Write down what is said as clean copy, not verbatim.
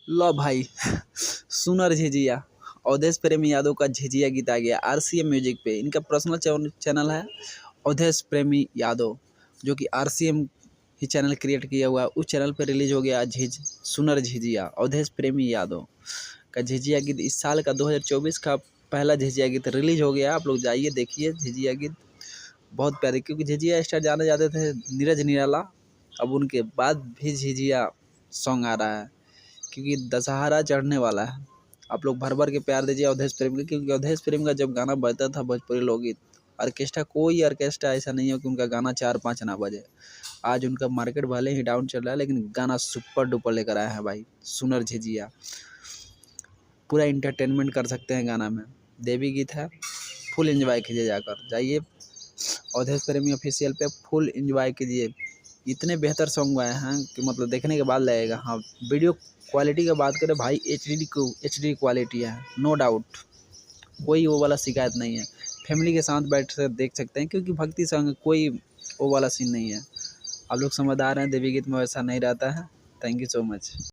लो भाई सुनर झिझिया अवधेश प्रेमी यादव का झिझिया गीत आ गया आरसीएम म्यूजिक पे। इनका पर्सनल चैनल है अवधेश प्रेमी यादव, जो कि आरसीएम ही चैनल क्रिएट किया हुआ है। उस चैनल पे रिलीज हो गया सुनर झिझिया अवधेश प्रेमी यादव का झिझिया गीत। इस साल का 2024 का पहला झिझिया गीत रिलीज हो गया। आप लोग जाइए देखिए झिझिया गीत, बहुत प्यारे। क्योंकि झिझिया स्टार जाने जाते थे नीरज निराला, अब उनके बाद भी झिझिया सॉन्ग आ रहा है क्योंकि दशहरा चढ़ने वाला है। आप लोग भर भर के प्यार दीजिए अवधेश प्रेम के, क्योंकि अवधेश प्रेम का जब गाना बजता था भोजपुरी लोकगीत, ऑर्केस्ट्रा कोई ऑर्केस्ट्रा ऐसा नहीं है कि उनका गाना 4-5 ना बजे। आज उनका मार्केट भले ही डाउन चल रहा है लेकिन गाना सुपर डुपर लेकर आए हैं भाई सुनर झिझिया। पूरा इंटरटेनमेंट कर सकते हैं गाना में, देवी गीत है, फुल एंजॉय कीजिए। जाकर जाइए अवधेश प्रेमी ऑफिशियल पे, फुल एंजॉय कीजिए। इतने बेहतर सॉन्ग आए हैं कि मतलब देखने के बाद लगेगा। हाँ, वीडियो क्वालिटी की बात करें भाई, एचडी क्वालिटी है, नो डाउट, कोई वो वाला शिकायत नहीं है। फैमिली के साथ बैठ कर देख सकते हैं क्योंकि भक्ति सॉन्ग कोई वो वाला सीन नहीं है। आप लोग समझदार हैं, देवी गीत में वैसा नहीं रहता है। Thank you so much.